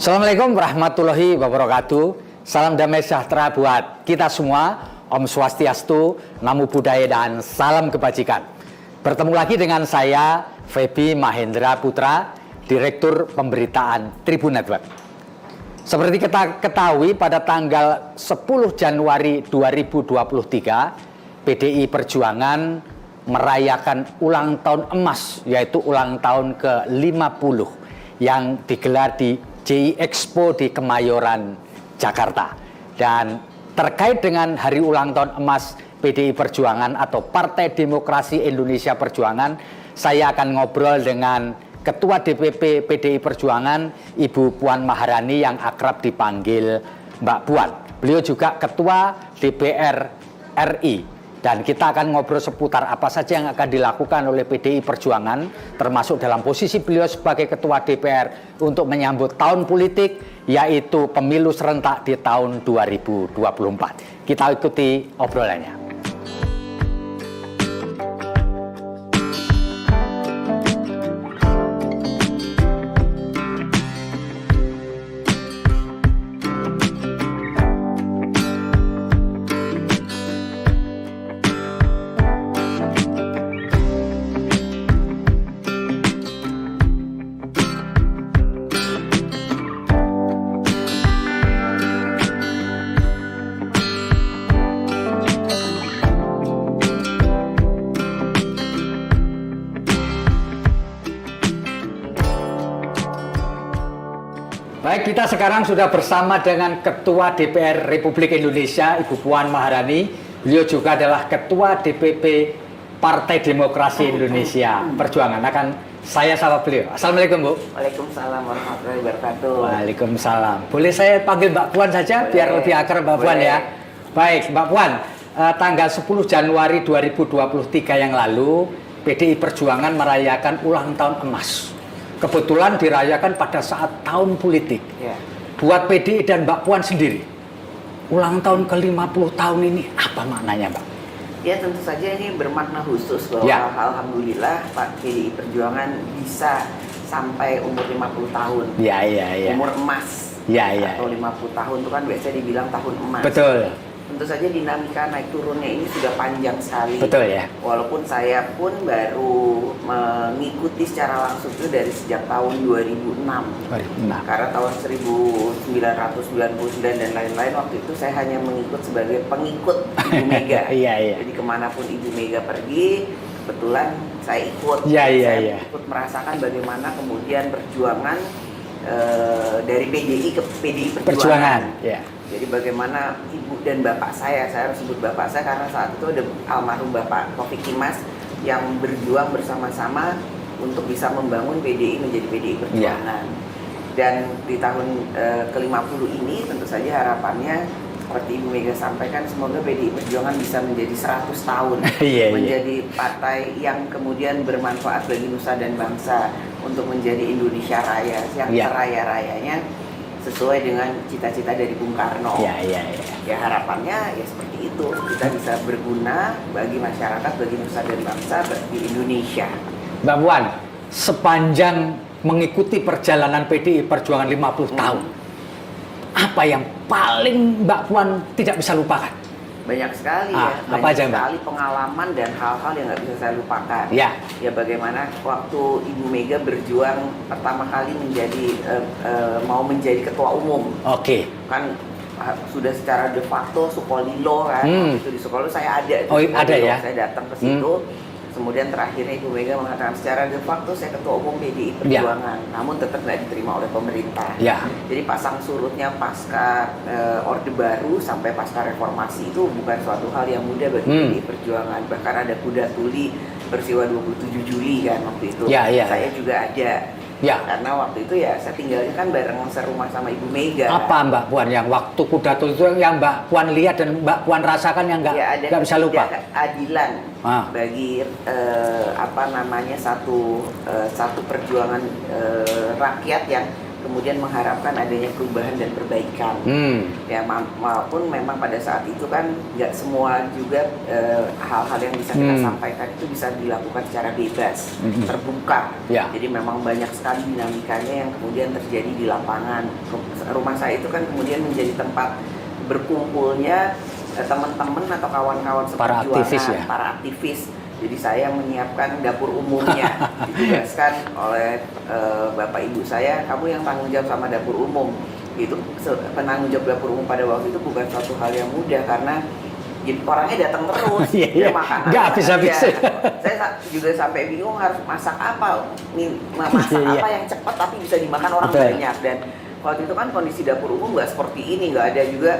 Assalamualaikum warahmatullahi wabarakatuh. Salam damai sejahtera buat kita semua. Om Swastiastu, Namo Buddhaya, dan salam kebajikan. Bertemu lagi dengan saya, Feby Mahendra Putra, Direktur Pemberitaan Tribun Network. Seperti kita ketahui, pada tanggal 10 Januari 2023, PDI Perjuangan merayakan ulang tahun emas, yaitu ulang tahun ke-50 yang digelar di JI Expo di Kemayoran, Jakarta. Dan terkait dengan hari ulang tahun emas PDI Perjuangan atau Partai Demokrasi Indonesia Perjuangan, saya akan ngobrol dengan Ketua DPP PDI Perjuangan, Ibu Puan Maharani yang akrab dipanggil Mbak Puan. Beliau juga Ketua DPR RI. Dan kita akan ngobrol seputar apa saja yang akan dilakukan oleh PDI Perjuangan, termasuk dalam posisi beliau sebagai Ketua DPR untuk menyambut tahun politik, yaitu pemilu serentak di tahun 2024. Kita ikuti obrolannya. Baik, kita sekarang sudah bersama dengan Ketua DPR Republik Indonesia, Ibu Puan Maharani. Beliau juga adalah Ketua DPP Partai Demokrasi Indonesia Perjuangan. Akan saya sapa beliau. Assalamualaikum, Bu. Waalaikumsalam warahmatullahi wabarakatuh. Waalaikumsalam. Boleh saya panggil Mbak Puan saja, biar lebih akrab Mbak Puan ya. Baik, Mbak Puan. Tanggal 10 Januari 2023 yang lalu, PDI Perjuangan merayakan ulang tahun emas. Kebetulan dirayakan pada saat tahun politik. Ya. Buat PDI dan Mbak Puan sendiri, ulang tahun ke-50 tahun ini apa maknanya, Mbak? Ya, tentu saja ini bermakna khusus bahwa ya, alhamdulillah Pak PDI Perjuangan bisa sampai umur 50 tahun. Ya. Umur emas. Ya. Atau 50 tahun itu kan biasanya dibilang tahun emas. Betul. Tentu saja dinamika naik turunnya ini sudah panjang sekali. Betul ya. Walaupun saya pun baru mengikuti secara langsung itu dari sejak tahun 2006. Karena tahun 1999 dan lain-lain waktu itu saya hanya mengikut sebagai pengikut Ibu Mega. Iya. Jadi kemanapun Ibu Mega pergi, kebetulan saya ikut. Saya ikut merasakan bagaimana kemudian perjuangan dari PDI ke PDI Perjuangan. Ya. Jadi bagaimana ibu dan bapak saya harus sebut bapak saya karena saat itu ada almarhum Bapak Taufik Kimas yang berjuang bersama-sama untuk bisa membangun PDI menjadi PDI Perjuangan. Dan di tahun ke-50 ini tentu saja harapannya seperti Ibu Mega sampaikan, semoga PDI Perjuangan bisa menjadi 100 tahun menjadi partai yang kemudian bermanfaat bagi nusa dan bangsa untuk menjadi Indonesia Raya yang seraya-rayanya sesuai dengan cita-cita dari Bung Karno. Ya harapannya ya seperti itu, kita bisa berguna bagi masyarakat, bagi nusa dan bangsa, bagi Indonesia. Mbak Puan, sepanjang mengikuti perjalanan PDI Perjuangan 50 tahun, apa yang paling Mbak Puan tidak bisa lupakan? Banyak sekali apa aja, Mbak? Sekali pengalaman dan hal-hal yang nggak bisa saya lupakan. Ya bagaimana waktu Ibu Mega berjuang pertama kali menjadi mau menjadi ketua umum. Kan sudah secara de facto Sukolilo kan. Itu di Sukolilo saya ada. Ada ya. Saya datang ke situ. Kemudian terakhirnya Ibu Mega mengatakan secara de facto saya ketua umum PDI Perjuangan, namun tetap nggak diterima oleh pemerintah. Jadi pasang surutnya pasca Orde Baru sampai pasca reformasi itu bukan suatu hal yang mudah bagi PDI Perjuangan. Bahkan ada kuda tuli peristiwa 27 Juli kan waktu itu. Saya juga ada. Karena waktu itu ya saya tinggalnya kan bareng serumah sama Ibu Mega. Apa Mbak Puan yang waktu kuda tuli itu yang Mbak Puan lihat dan Mbak Puan rasakan yang nggak bisa lupa? Keadilan bagi satu perjuangan rakyat yang kemudian mengharapkan adanya perubahan dan perbaikan. Ya maupun memang pada saat itu kan nggak semua juga hal-hal yang bisa kita sampaikan itu bisa dilakukan secara bebas, terbuka. Jadi memang banyak sekali dinamikanya yang kemudian terjadi di lapangan. Rumah saya itu kan kemudian menjadi tempat berkumpulnya teman-teman atau kawan-kawan seperjuangan, para aktivis. Jadi saya menyiapkan dapur umumnya, ditugaskan oleh bapak ibu saya, kamu yang tanggung jawab sama dapur umum. Itu penanggung jawab dapur umum pada waktu itu bukan suatu hal yang mudah karena orangnya datang terus, dia makan nggak habis-habis. Saya juga sampai bingung harus masak apa, masak apa yang cepat tapi bisa dimakan orang banyak. Dan waktu itu kan kondisi dapur umum nggak seperti ini, nggak ada juga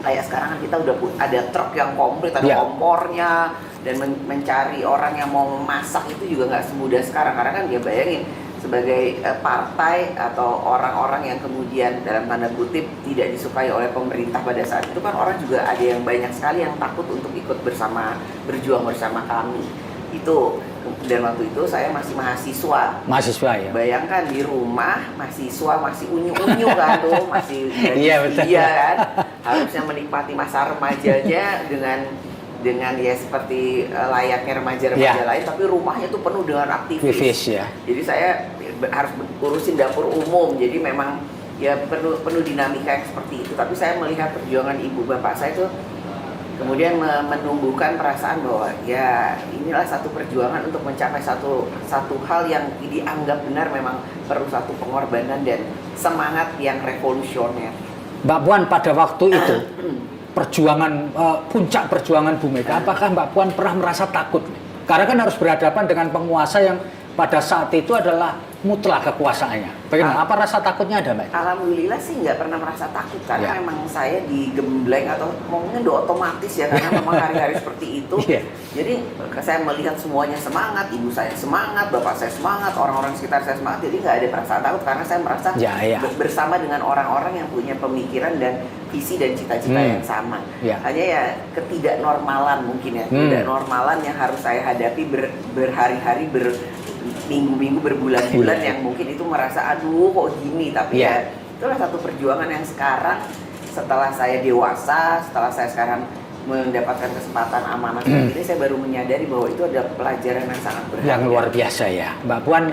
kayak sekarang kan kita udah ada truk yang komplit, ada kompornya, dan mencari orang yang mau memasak itu juga nggak semudah sekarang. Karena kan dia bayangin sebagai partai atau orang-orang yang kemudian dalam tanda kutip tidak disukai oleh pemerintah pada saat itu kan orang juga ada yang banyak sekali yang takut untuk ikut berjuang bersama kami. Itu, dan waktu itu saya masih mahasiswa ya. Bayangkan di rumah mahasiswa masih unyu-unyu kan tuh, masih kan, harusnya menikmati masa remajanya dengan ya seperti layaknya remaja-remaja lain, tapi rumahnya tuh penuh dengan aktivis. Jadi saya harus urusin dapur umum, jadi memang ya penuh dinamika yang seperti itu. Tapi saya melihat perjuangan ibu bapak saya itu kemudian menumbuhkan perasaan bahwa ya inilah satu perjuangan untuk mencapai satu hal yang dianggap benar, memang perlu satu pengorbanan dan semangat yang revolusioner. Mbak Puan pada waktu itu puncak perjuangan Bu Mega, apakah Mbak Puan pernah merasa takut? Karena kan harus berhadapan dengan penguasa yang pada saat itu adalah mutlak kekuasaannya. Bagaimana? Apa rasa takutnya ada, Mbak? Alhamdulillah sih nggak pernah merasa takut karena memang saya digembleng atau mungkin udah otomatis ya karena memang hari-hari seperti itu. Jadi saya melihat semuanya semangat, ibu saya semangat, bapak saya semangat, orang-orang sekitar saya semangat. Jadi nggak ada perasaan takut karena saya merasa bersama dengan orang-orang yang punya pemikiran dan visi dan cita-cita yang sama. Hanya ya ketidaknormalan mungkin ya, ketidaknormalan yang harus saya hadapi berhari-hari, minggu-minggu, berbulan-bulan yang mungkin itu merasa aduh kok gini, tapi ya itulah satu perjuangan yang sekarang setelah saya dewasa, setelah saya sekarang mendapatkan kesempatan amanah seperti ini, saya baru menyadari bahwa itu ada pelajaran yang sangat berharga. Yang luar biasa ya, Mbak Puan.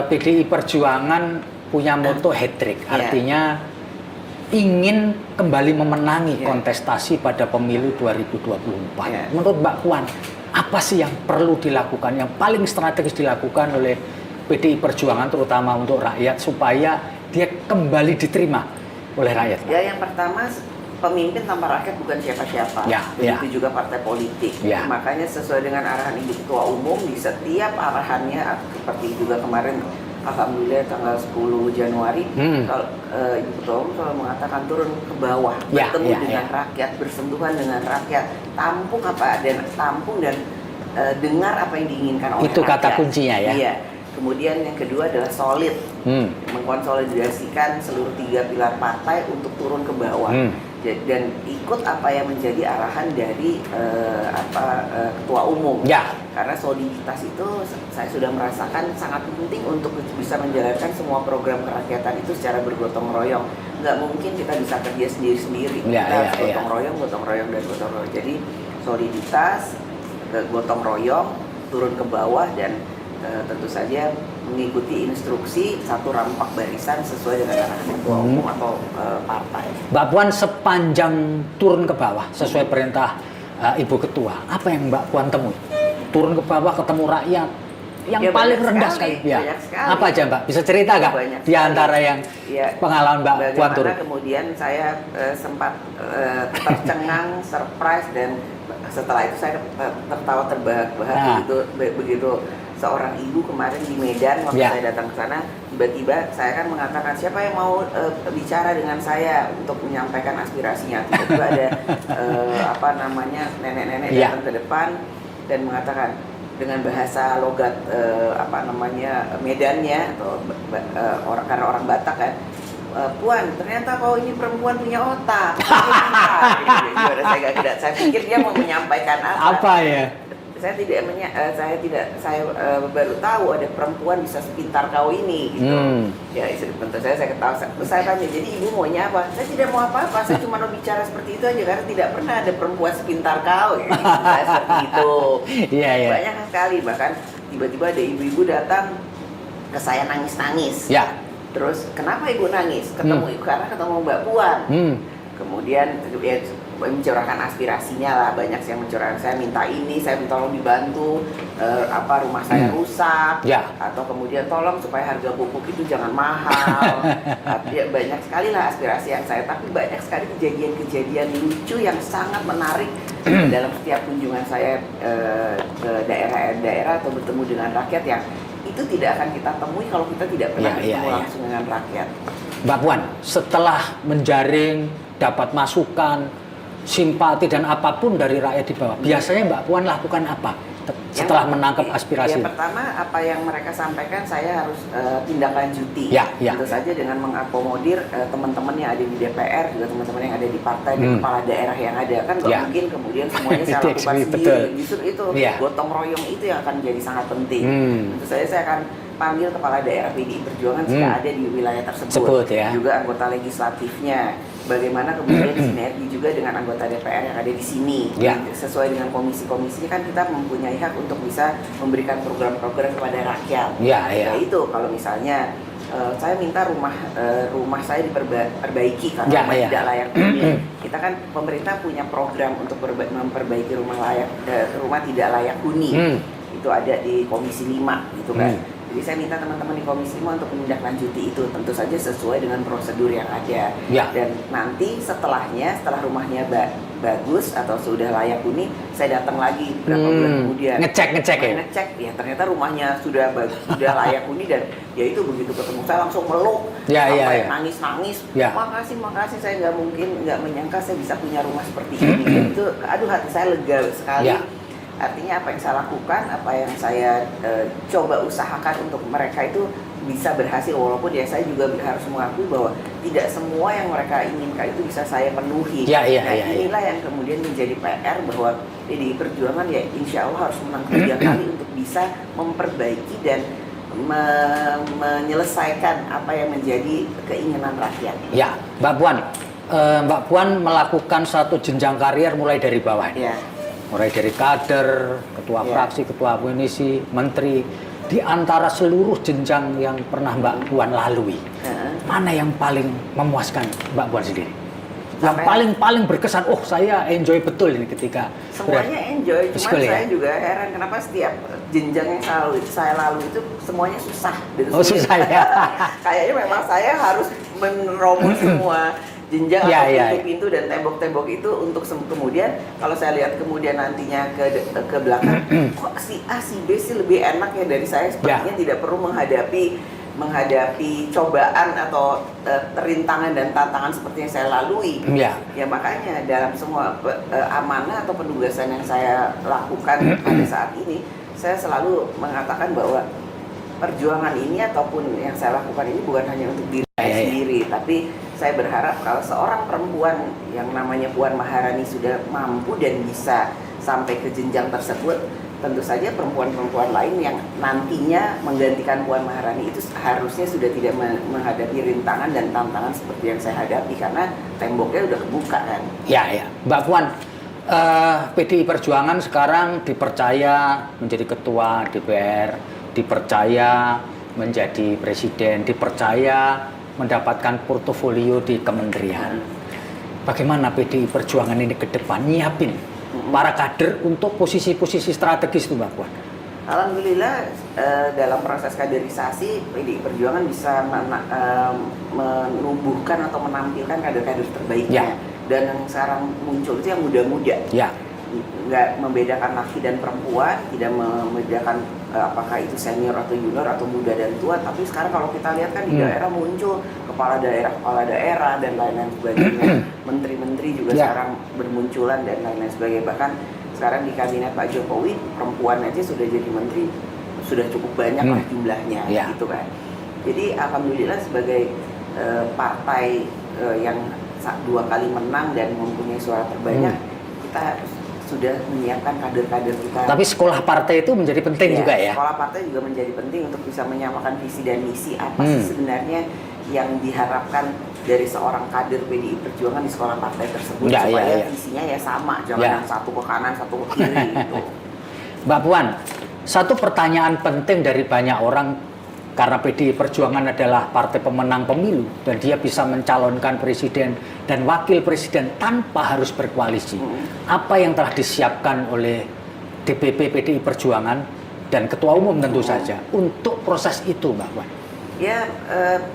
PDI Perjuangan punya moto hat-trick, artinya ingin kembali memenangi kontestasi pada pemilu 2024. Menurut Mbak Puan, apa sih yang perlu dilakukan, yang paling strategis dilakukan oleh PDI Perjuangan terutama untuk rakyat supaya dia kembali diterima oleh rakyat? Ya, yang pertama, pemimpin tanpa rakyat bukan siapa-siapa. Begitu juga partai politik. Makanya sesuai dengan arahan Ibu Ketua Umum, di setiap arahannya seperti juga kemarin alhamdulillah tanggal 10 Januari kalau Ibu Ketua Umum selalu mengatakan turun ke bawah, bertemu dengan rakyat, bersentuhan dengan rakyat, tampung apa dan dengar apa yang diinginkan oleh itu rakyat. Kata kuncinya ya. Kemudian yang kedua adalah solid, mengkonsolidasikan seluruh 3 pilar partai untuk turun ke bawah dan ikut apa yang menjadi arahan dari Ketua Umum. Karena soliditas itu saya sudah merasakan sangat penting untuk bisa menjalankan semua program kerakyatan itu secara bergotong royong. Nggak mungkin kita bisa kerja sendiri-sendiri. Kita harus gotong royong. Jadi soliditas, gotong royong, turun ke bawah dan tentu saja mengikuti instruksi satu rampak barisan sesuai dengan arahan Ketua Umum atau partai. Mbak Puan sepanjang turun ke bawah sesuai perintah Ibu Ketua, apa yang Mbak Puan temui? Turun ke bawah ketemu rakyat yang paling rendah sekali. Apa aja Mbak? Bisa cerita nggak di antara yang pengalaman Mbak Puan turun? Kemudian saya sempat tercengang, surprise, dan setelah itu saya tertawa terbahak-bahak begitu seorang ibu kemarin di Medan waktu saya datang ke sana, tiba-tiba saya kan mengatakan siapa yang mau bicara dengan saya untuk menyampaikan aspirasinya. Tiba-tiba ada nenek-nenek datang ke depan dan mengatakan dengan bahasa logat Medannya atau karena orang Batak kan, Puan, ternyata kau ini perempuan punya otak. Saya pikir dia mau menyampaikan apa? Apa ya? saya baru tahu ada perempuan bisa sepintar kau ini gitu. Ya tentu saya ketawa. Terus saya tanya, jadi ibu maunya apa? Saya tidak mau apa-apa, saya cuma mau bicara seperti itu aja karena tidak pernah ada perempuan sepintar kau. Gitu. Saya seperti itu. Banyak sekali, bahkan tiba-tiba ada ibu-ibu datang ke saya nangis-nangis. Terus kenapa ibu nangis? Karena ketemu Mbak Puan. Kemudian ya, mencurahkan aspirasinya lah, banyak yang mencurahkan, saya minta ini, saya minta tolong dibantu, rumah saya rusak, atau kemudian tolong supaya harga pupuk itu jangan mahal. Ya, banyak sekali lah aspirasi yang saya, tapi banyak sekali kejadian-kejadian lucu yang sangat menarik dalam setiap kunjungan saya ke daerah-daerah atau bertemu dengan rakyat yang itu tidak akan kita temui kalau kita tidak pernah bertemu langsung dengan rakyat. Mbak Puan, setelah menjaring, dapat masukan, simpati dan apapun dari rakyat di bawah, biasanya Mbak Puan lakukan apa setelah menangkap aspirasi? Yang pertama, apa yang mereka sampaikan saya harus tindak lanjuti. Tentu saja dengan mengakomodir teman-teman yang ada di DPR, juga teman-teman yang ada di partai dan kepala daerah yang ada. Kan nggak mungkin kemudian semuanya saya lakukan sendiri. Justru itu gotong royong itu yang akan jadi sangat penting. Tentu saja saya akan panggil kepala daerah PDI Perjuangan jika ada di wilayah tersebut, juga anggota legislatifnya. Bagaimana kemudian sinergi juga dengan anggota DPR yang ada di sini. Sesuai dengan komisi-komisinya kan kita mempunyai hak untuk bisa memberikan program-program kepada rakyat. Itu kalau misalnya saya minta rumah saya diperbaiki karena rumah tidak layak huni. Kita kan pemerintah punya program untuk memperbaiki rumah tidak layak huni. Itu ada di Komisi 5 gitu kan. Jadi saya minta teman-teman di Komisi 5 untuk menindaklanjuti itu, tentu saja sesuai dengan prosedur yang ada. Dan nanti setelah rumahnya bagus atau sudah layak huni, saya datang lagi berapa bulan kemudian. Ngecek ya, ternyata rumahnya sudah layak huni, dan ya itu begitu ketemu saya langsung meluk, sampai nangis-nangis. Makasih, saya nggak menyangka saya bisa punya rumah seperti ini. Dan itu, aduh, hati saya lega sekali. Artinya apa yang saya lakukan, apa yang saya coba usahakan untuk mereka itu bisa berhasil, walaupun ya saya juga harus mengakui bahwa tidak semua yang mereka inginkan itu bisa saya penuhi. Inilah yang kemudian menjadi PR bahwa PDI Perjuangan ya insya Allah harus menang 3 kali untuk bisa memperbaiki dan menyelesaikan apa yang menjadi keinginan rakyat. Mbak Puan melakukan satu jenjang karier mulai dari bawah. Mulai dari kader, ketua fraksi, ketua komisi, menteri, di antara seluruh jenjang yang pernah Mbak Puan lalui, mana yang paling memuaskan Mbak Puan sendiri? Yang paling berkesan, saya enjoy betul ini ketika semuanya enjoy, cuma saya juga heran kenapa setiap jenjang yang saya lalui itu semuanya susah. Susah ya? Kayaknya memang saya harus menerobos semua jenjang atau pintu dan tembok-tembok itu untuk kemudian kalau saya lihat kemudian nantinya ke belakang, kok si A si B sih lebih enak ya dari saya, sepertinya tidak perlu menghadapi cobaan atau rintangan dan tantangan seperti yang saya lalui. Ya makanya dalam semua amanah atau penugasan yang saya lakukan pada saat ini, saya selalu mengatakan bahwa perjuangan ini ataupun yang saya lakukan ini bukan hanya untuk diri saya sendiri, tapi saya berharap kalau seorang perempuan yang namanya Puan Maharani sudah mampu dan bisa sampai ke jenjang tersebut, tentu saja perempuan-perempuan lain yang nantinya menggantikan Puan Maharani itu harusnya sudah tidak menghadapi rintangan dan tantangan seperti yang saya hadapi, karena temboknya udah kebuka kan. Mbak Puan, PDI Perjuangan sekarang dipercaya menjadi ketua DPR, dipercaya menjadi presiden, dipercaya mendapatkan portofolio di kementerian. Bagaimana PDI Perjuangan ini ke depan nyiapin para kader untuk posisi-posisi strategis itu, Mbak Puan? Alhamdulillah dalam proses kaderisasi PDI Perjuangan bisa menumbuhkan atau menampilkan kader-kader terbaiknya. Dan yang sekarang muncul itu yang muda-muda. Nggak membedakan laki dan perempuan, tidak membedakan apakah itu senior atau junior atau muda dan tua, tapi sekarang kalau kita lihat kan di daerah muncul kepala daerah dan lain-lain sebagainya, menteri-menteri juga sekarang bermunculan dan lain-lain sebagainya. Bahkan sekarang di kabinet Pak Jokowi perempuan aja sudah jadi menteri, sudah cukup banyak lah jumlahnya, gitu kan. Jadi alhamdulillah sebagai partai yang 2 kali menang dan mempunyai suara terbanyak, kita sudah menyiapkan kader-kader kita. Tapi sekolah partai itu menjadi penting juga ya. Sekolah partai juga menjadi penting untuk bisa menyamakan visi dan misi apa sih sebenarnya yang diharapkan dari seorang kader PDI Perjuangan di sekolah partai tersebut supaya visinya ya sama, jangan yang satu ke kanan, satu ke kiri gitu. Mbak Puan, satu pertanyaan penting dari banyak orang karena PDI Perjuangan adalah partai pemenang pemilu dan dia bisa mencalonkan presiden dan wakil presiden tanpa harus berkoalisi. Apa yang telah disiapkan oleh DPP PDI Perjuangan dan Ketua Umum tentu saja untuk proses itu, Mbak Puan? Ya,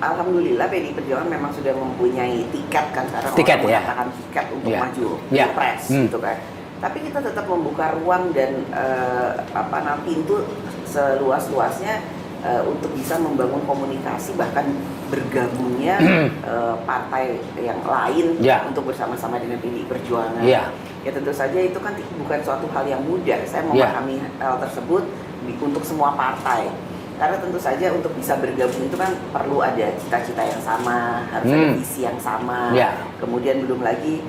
alhamdulillah PDI Perjuangan memang sudah mempunyai tiket kan sekarang tiket, orang mengatakan tiket untuk maju pilpres gitu kan. Tapi kita tetap membuka ruang dan pintu seluas-luasnya untuk bisa membangun komunikasi bahkan bergabungnya partai yang lain untuk bersama-sama dengan PDI Perjuangan. Ya tentu saja itu kan bukan suatu hal yang mudah. Saya memahami hal tersebut untuk semua partai. Karena tentu saja untuk bisa bergabung itu kan perlu ada cita-cita yang sama, harus ada visi yang sama. Kemudian belum lagi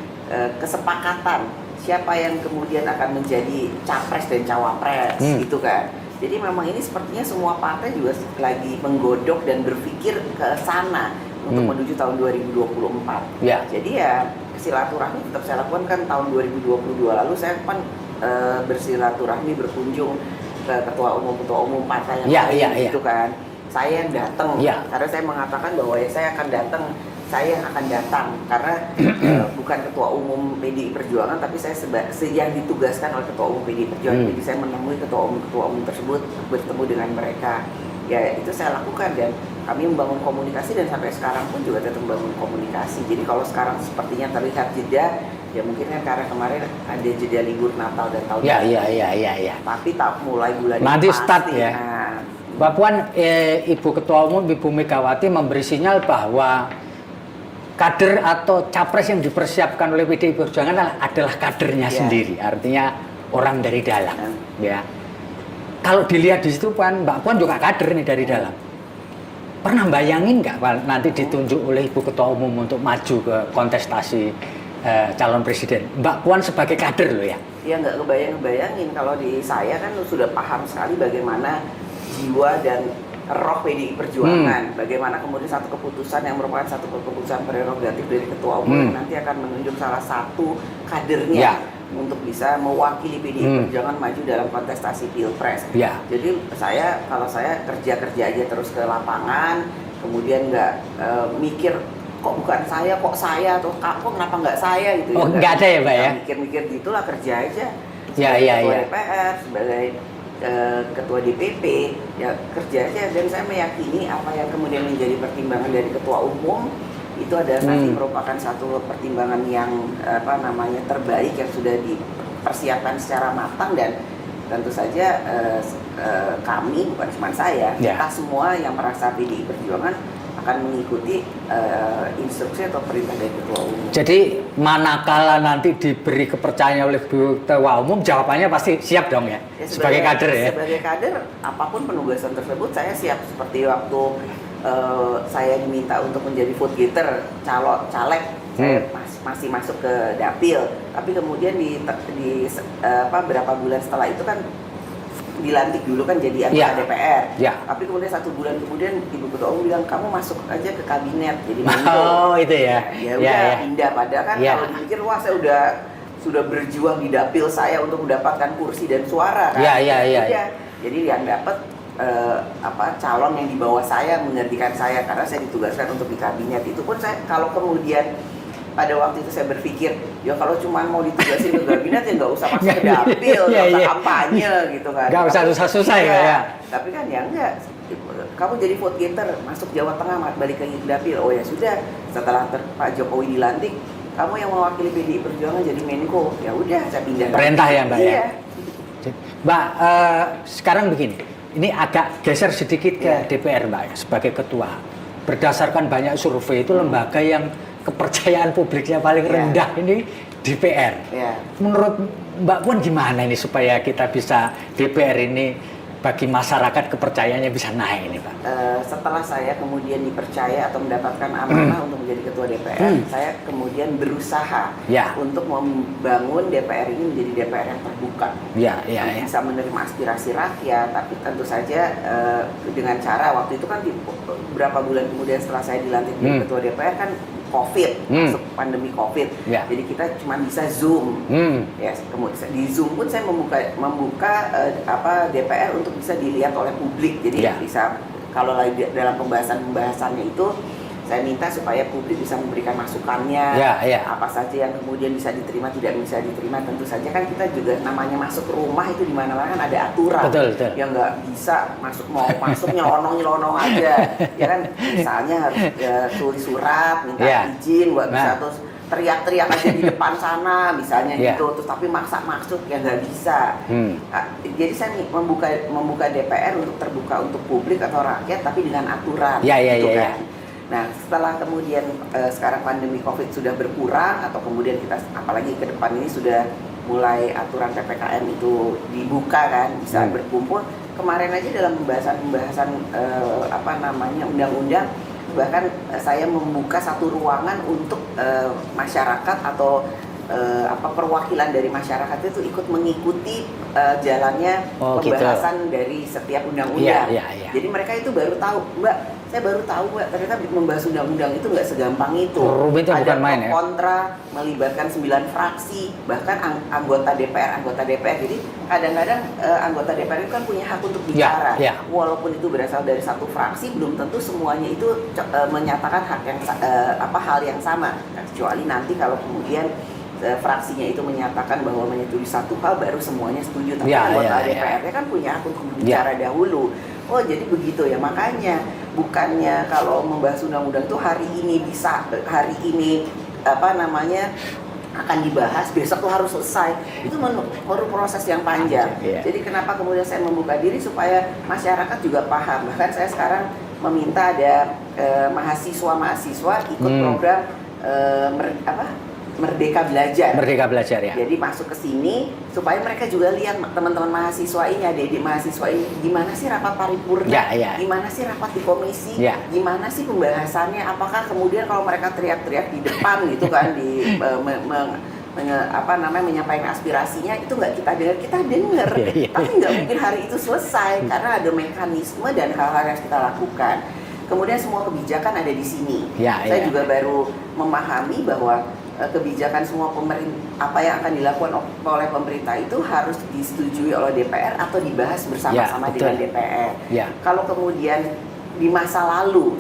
kesepakatan siapa yang kemudian akan menjadi capres dan cawapres gitu kan. Jadi memang ini sepertinya semua partai juga lagi menggodok dan berpikir ke sana untuk menuju tahun 2024. Jadi ya silaturahmi tetap saya lakukan kan tahun 2022 lalu saya kan bersilaturahmi berkunjung ke ketua umum partai yang lain gitu kan. Saya yang datang karena saya mengatakan bahwa ya saya akan datang. Saya yang akan datang karena bukan ketua umum PDI Perjuangan tapi saya yang ditugaskan oleh ketua umum PDI Perjuangan. Jadi saya menemui ketua umum tersebut, bertemu dengan mereka. Ya itu saya lakukan dan kami membangun komunikasi dan sampai sekarang pun juga tetap membangun komunikasi. Jadi kalau sekarang sepertinya terlihat jeda, ya mungkin kan karena kemarin ada jeda libur Natal dan tahun baru. Tapi tak mulai bulan nanti start ya. Nah, Mbak Puan, Ibu Ketua Umum Ibu Megawati memberi sinyal bahwa kader atau capres yang dipersiapkan oleh PDI Perjuangan adalah kadernya sendiri, artinya orang dari dalam. Ya, kalau dilihat di situ Mbak Puan juga kader nih dari dalam. Pernah bayangin nggak Pak nanti ditunjuk oleh Ibu Ketua Umum untuk maju ke kontestasi calon presiden? Mbak Puan sebagai kader loh ya? Ya nggak ngebayangin kalau di saya kan sudah paham sekali bagaimana jiwa dan roh PDI Perjuangan, bagaimana kemudian satu keputusan yang merupakan satu keputusan prerogatif dari ketua umum nanti akan menunjuk salah satu kadernya untuk bisa mewakili PDI Perjuangan maju dalam kontestasi pilpres. Jadi kalau saya kerja aja terus ke lapangan, kemudian nggak mikir kok bukan saya, kok saya atau kok kenapa nggak saya gitu. Oh nggak ada ya Mbak ya? Mikir-mikir gitulah, kerja aja. Ketua DPR sebagai ketua DPP ya kerja aja dan saya meyakini apa yang kemudian menjadi pertimbangan dari ketua umum itu adalah nanti merupakan satu pertimbangan yang terbaik yang sudah dipersiapkan secara matang dan tentu saja kami bukan cuma saya kita semua yang merasa PDI Perjuangan akan mengikuti instruksi atau perintah dari ketua umum. Jadi manakala nanti diberi kepercayaan oleh ketua umum, jawabannya pasti siap dong ya sebagai kader ya? Sebagai kader, apapun penugasan tersebut saya siap. Seperti waktu saya diminta untuk menjadi vote getter caleg, saya masih masuk ke dapil. Tapi kemudian berapa bulan setelah itu kan dilantik dulu kan jadi anggota DPR. Tapi kemudian 1 bulan kemudian Ibu Ketua Umum bilang kamu masuk aja ke kabinet jadi menko. Oh itu ya. Ya udah pindah padahal kan kalau dipikir wah saya sudah berjuang di dapil saya untuk mendapatkan kursi dan suara kan. Jadi yang dapat calon yang di bawah saya menggantikan saya karena saya ditugaskan untuk di kabinet. Itu pun saya kalau kemudian pada waktu itu saya berpikir, ya kalau cuma mau ditugasin ke kabinet ya nggak usah masuk ke dapil, nggak usah kampanye gitu kan. Nggak usah susah-susah ya. Tapi kan ya enggak, kamu jadi vote getter, masuk Jawa Tengah, balik ke dapil. Oh ya sudah, setelah Pak Jokowi dilantik, kamu yang mewakili PDI Perjuangan jadi Menko. Ya udah, saya pindah. Perintah ya Mbak ya. Mbak, sekarang begini, ini agak geser sedikit ke DPR Mbak sebagai ketua. Berdasarkan banyak survei itu lembaga yang kepercayaan publiknya paling rendah ini DPR. Menurut Mbak Puan gimana ini supaya kita bisa DPR ini bagi masyarakat kepercayaannya bisa naik ini Pak? Setelah saya kemudian dipercaya atau mendapatkan amanah untuk menjadi ketua DPR, saya kemudian berusaha untuk membangun DPR ini menjadi DPR yang terbuka, bisa menerima aspirasi rakyat. Tapi tentu saja dengan cara waktu itu kan beberapa bulan kemudian setelah saya dilantik menjadi ketua DPR kan COVID, masuk pandemi COVID, jadi kita cuma bisa Zoom. Ya, kemudian di Zoom pun saya membuka DPR untuk bisa dilihat oleh publik. Jadi bisa kalau lagi dalam pembahasannya itu saya minta supaya publik bisa memberikan masukannya, apa saja yang kemudian bisa diterima, tidak bisa diterima. Tentu saja kan kita juga namanya masuk rumah itu di mana-mana kan ada aturan, yang nggak bisa mau masuk nyelonong aja, ya kan. Misalnya harus tulis surat, minta izin buat bisa terus teriak-teriak aja di depan sana, misalnya gitu. Terus tapi maksa maksud ya nggak bisa. Jadi saya membuka DPR untuk terbuka untuk publik atau rakyat, tapi dengan aturan, gitu kan. Nah, setelah kemudian sekarang pandemi COVID sudah berkurang atau kemudian kita apalagi ke depan ini sudah mulai aturan PPKM itu dibuka kan, bisa berkumpul. Kemarin aja dalam pembahasan undang-undang, bahkan saya membuka satu ruangan untuk masyarakat atau perwakilan dari masyarakat itu ikut mengikuti jalannya pembahasan dari setiap undang-undang. Jadi mereka itu baru tahu, Mbak, saya baru tahu Mbak, ternyata membahas undang-undang itu nggak segampang itu. Rumitnya ada bukan main ya. Kontra, melibatkan 9 fraksi, bahkan anggota DPR. Jadi kadang-kadang anggota DPR itu kan punya hak untuk bicara. Walaupun itu berasal dari satu fraksi, belum tentu semuanya itu menyatakan hak yang hal yang sama. Kecuali nanti kalau kemudian fraksinya itu menyatakan bahwa menyetujui satu hal, baru semuanya setuju. Tapi anggota DPR-nya kan punya hak untuk berbicara dahulu. Oh, jadi begitu ya. Makanya bukannya kalau membahas undang-undang itu hari ini akan dibahas, besok tuh harus selesai. Itu perlu proses yang panjang. Jadi kenapa kemudian saya membuka diri supaya masyarakat juga paham. Bahkan saya sekarang meminta ada mahasiswa ikut program Merdeka Belajar ya. Jadi masuk ke sini supaya mereka juga lihat teman-teman mahasiswa ini, adik-adik mahasiswa ini, gimana sih rapat paripurna, gimana sih rapat di komisi, gimana sih pembahasannya, apakah kemudian kalau mereka teriak-teriak di depan gitu kan menyampaikan aspirasinya itu nggak kita dengar, tapi nggak mungkin hari itu selesai karena ada mekanisme dan hal-hal yang kita lakukan. Kemudian semua kebijakan ada di sini. Saya juga baru memahami bahwa kebijakan semua apa yang akan dilakukan oleh pemerintah itu harus disetujui oleh DPR atau dibahas bersama-sama dengan DPR. Kalau kemudian di masa lalu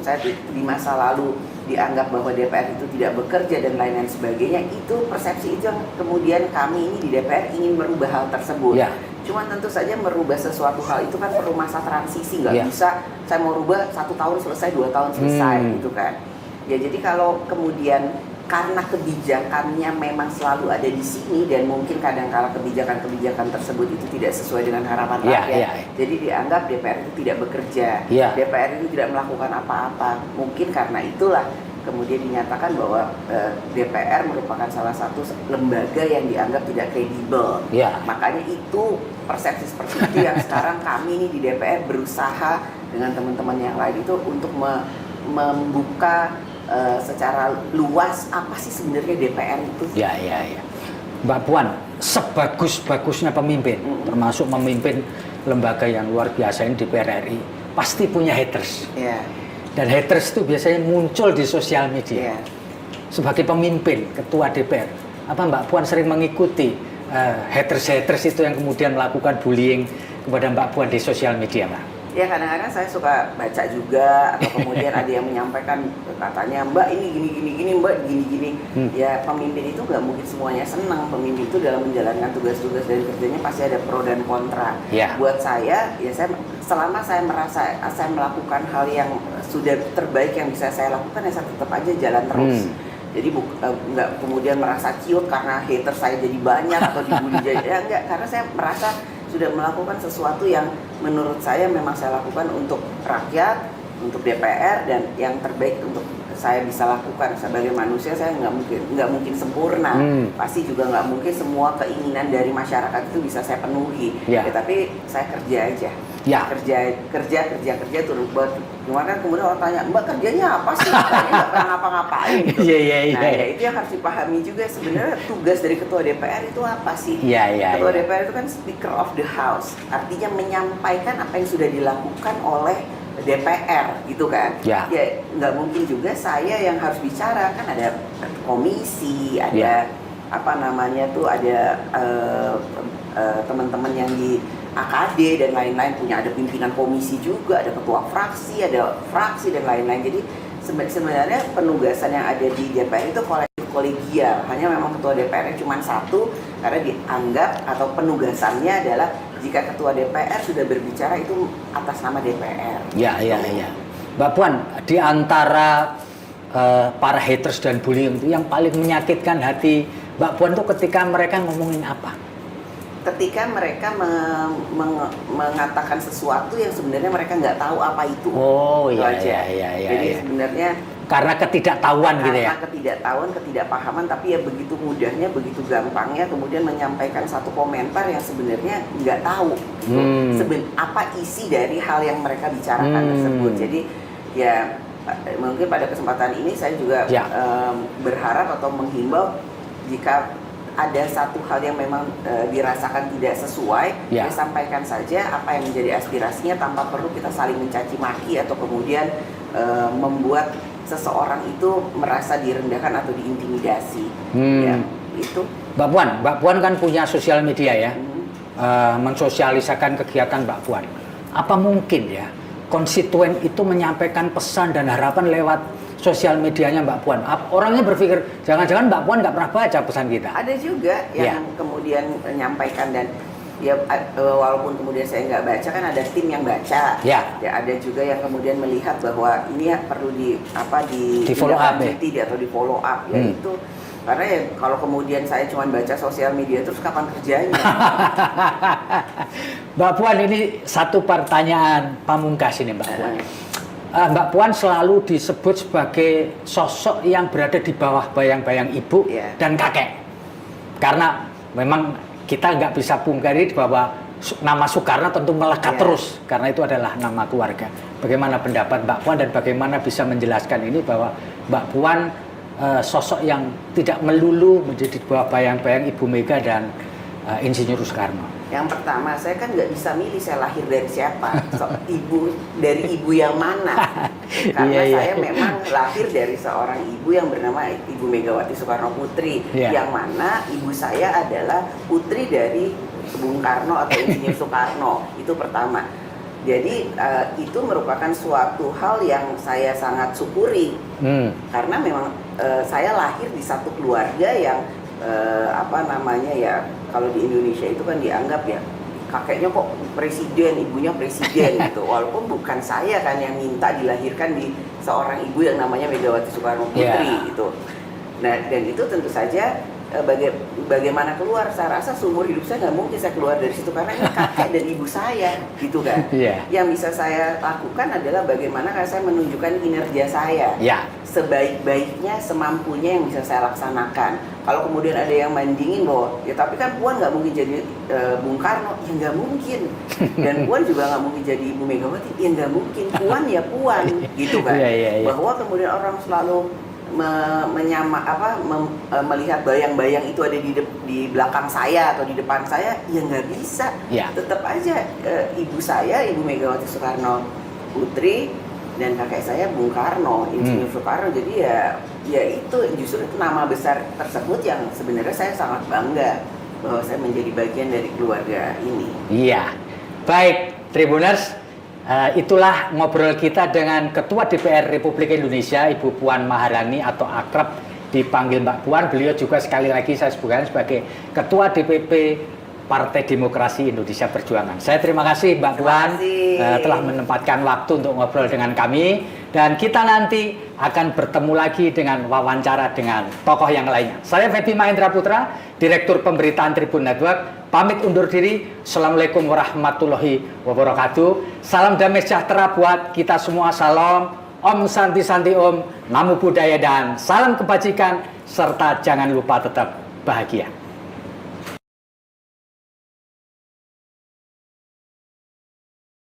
dianggap bahwa DPR itu tidak bekerja dan lain-lain sebagainya, itu persepsi itu yang kemudian kami ini di DPR ingin merubah hal tersebut. Cuma tentu saja merubah sesuatu hal itu kan perlu masa transisi, nggak bisa saya mau rubah 1 tahun selesai, 2 tahun selesai gitu kan. Ya jadi kalau kemudian karena kebijakannya memang selalu ada di sini dan mungkin kadang-kala kebijakan-kebijakan tersebut itu tidak sesuai dengan harapan rakyat. Jadi dianggap DPR itu tidak bekerja, DPR itu tidak melakukan apa-apa. Mungkin karena itulah kemudian dinyatakan bahwa DPR merupakan salah satu lembaga yang dianggap tidak kredibel. Makanya itu persepsi seperti itu yang sekarang kami ini di DPR berusaha dengan teman-teman yang lain itu untuk membuka secara luas apa sih sebenarnya DPR itu. Mbak Puan, sebagus-bagusnya pemimpin, termasuk memimpin lembaga yang luar biasa ini DPR RI, pasti punya haters. Dan haters itu biasanya muncul di sosial media. Sebagai pemimpin, ketua DPR, apa Mbak Puan sering mengikuti haters itu yang kemudian melakukan bullying kepada Mbak Puan di sosial media, Mbak? Ya kadang-kadang saya suka baca juga atau kemudian ada yang menyampaikan katanya Mbak ini gini Mbak gini. Ya pemimpin itu nggak mungkin semuanya senang. Pemimpin itu dalam menjalankan tugas-tugas dan kerjanya pasti ada pro dan kontra. Buat saya selama saya merasa saya melakukan hal yang sudah terbaik yang bisa saya lakukan, ya saya tetap aja jalan terus. Jadi nggak kemudian merasa ciut karena hater saya jadi banyak atau dibully jadi enggak, karena saya merasa sudah melakukan sesuatu yang menurut saya memang saya lakukan untuk rakyat, untuk DPR, dan yang terbaik untuk saya bisa lakukan sebagai manusia. Saya nggak mungkin sempurna, pasti juga nggak mungkin semua keinginan dari masyarakat itu bisa saya penuhi. Tapi saya kerja aja. Ya. kerja turun buat gimana, kemudian orang tanya, Mbak kerjanya apa sih? Kayaknya nggak pernah ngapa-ngapain gitu. Nah ya itu yang harus dipahami juga, sebenarnya tugas dari ketua DPR itu apa sih? Ketua DPR itu kan Speaker of the House, artinya menyampaikan apa yang sudah dilakukan oleh DPR gitu kan. Ya nggak mungkin juga saya yang harus bicara, kan ada komisi, ada apa namanya tuh, ada teman-teman yang di AKD dan lain-lain, punya ada pimpinan komisi juga, ada ketua fraksi, ada fraksi dan lain-lain. Jadi sebenarnya penugasan yang ada di DPR itu kolegial, hanya memang ketua DPR cuma satu, karena dianggap atau penugasannya adalah jika ketua DPR sudah berbicara itu atas nama DPR. Ya. Mbak Puan, di antara para haters dan bullying itu yang paling menyakitkan hati Mbak Puan itu ketika mereka ngomongin apa? Ketika mereka mengatakan sesuatu yang sebenarnya mereka nggak tahu apa itu. Oh iya. Jadi sebenarnya karena ketidaktahuan gitu ya. Karena ketidaktahuan, ketidakpahaman, tapi ya begitu mudahnya, begitu gampangnya kemudian menyampaikan satu komentar yang sebenarnya nggak tahu gitu. Apa isi dari hal yang mereka bicarakan tersebut. Jadi ya mungkin pada kesempatan ini saya juga berharap atau menghimbau, jika ada satu hal yang memang dirasakan tidak sesuai, ya sampaikan saja apa yang menjadi aspirasinya tanpa perlu kita saling mencaci maki atau kemudian membuat seseorang itu merasa direndahkan atau diintimidasi. Ya, itu. Mbak Puan kan punya sosial media ya, mensosialisakan kegiatan Mbak Puan. Apa mungkin ya konstituen itu menyampaikan pesan dan harapan lewat sosial medianya Mbak Puan? Orangnya berpikir jangan-jangan Mbak Puan nggak pernah baca pesan kita. Ada juga yang kemudian menyampaikan, dan ya walaupun kemudian saya nggak baca, kan ada tim yang baca. Ya ada juga yang kemudian melihat bahwa ini perlu di follow up atau di follow up ya itu. Karena ya kalau kemudian saya cuma baca sosial media terus kapan kerjanya? Mbak Puan, ini satu pertanyaan pamungkas ini Mbak Puan. Mbak Puan selalu disebut sebagai sosok yang berada di bawah bayang-bayang ibu dan kakek. Karena memang kita nggak bisa pungkiri bahwa nama Soekarno tentu melekat terus, karena itu adalah nama keluarga. Bagaimana pendapat Mbak Puan dan bagaimana bisa menjelaskan ini bahwa Mbak Puan sosok yang tidak melulu menjadi di bawah bayang-bayang Ibu Mega dan Insinyur Soekarno? Yang pertama, saya kan nggak bisa milih saya lahir dari siapa, dari ibu yang mana. Karena saya memang lahir dari seorang ibu yang bernama Ibu Megawati Soekarno Putri, yang mana ibu saya adalah putri dari Bung Karno atau Insinyur Soekarno. Itu pertama. Jadi itu merupakan suatu hal yang saya sangat syukuri, karena memang saya lahir di satu keluarga yang kalau di Indonesia itu kan dianggap ya kakeknya kok presiden, ibunya presiden gitu. Walaupun bukan saya kan yang minta dilahirkan di seorang ibu yang namanya Megawati Soekarno Putri gitu. Nah, dan itu tentu saja bagaimana keluar, saya rasa seumur hidup saya nggak mungkin saya keluar dari situ, karena ini kakek dan ibu saya gitu kan. Yang bisa saya lakukan adalah bagaimana saya menunjukkan kinerja saya sebaik-baiknya, semampunya yang bisa saya laksanakan. Kalau kemudian ada yang mandingin bahwa ya tapi kan Puan nggak mungkin jadi Bung Karno, ya nggak mungkin. Dan Puan juga nggak mungkin jadi Ibu Megawati, ya nggak mungkin. Puan ya Puan gitu kan. Bahwa kemudian orang selalu melihat bayang-bayang itu ada di belakang saya atau di depan saya, ya nggak bisa. Tetap aja ibu saya Ibu Megawati Soekarno Putri dan kakek saya Bung Karno, Insinyur Soekarno. Jadi ya itu justru itu nama besar tersebut yang sebenarnya saya sangat bangga bahwa saya menjadi bagian dari keluarga ini. Iya, baik Tribuners. Itulah ngobrol kita dengan Ketua DPR Republik Indonesia, Ibu Puan Maharani atau akrab dipanggil Mbak Puan. Beliau juga sekali lagi saya sebutkan sebagai Ketua DPP Partai Demokrasi Indonesia Perjuangan. Saya terima kasih Mbak Puan telah menempatkan waktu untuk ngobrol dengan kami. Dan kita nanti akan bertemu lagi dengan wawancara dengan tokoh yang lainnya. Saya Febi Mahendra Putra, Direktur Pemberitaan Tribun Network, pamit undur diri. Assalamualaikum warahmatullahi wabarakatuh. Salam damai sejahtera buat kita semua. Salam Om Santi Santi Om, Namo Buddhaya dan salam kebajikan, serta jangan lupa tetap bahagia.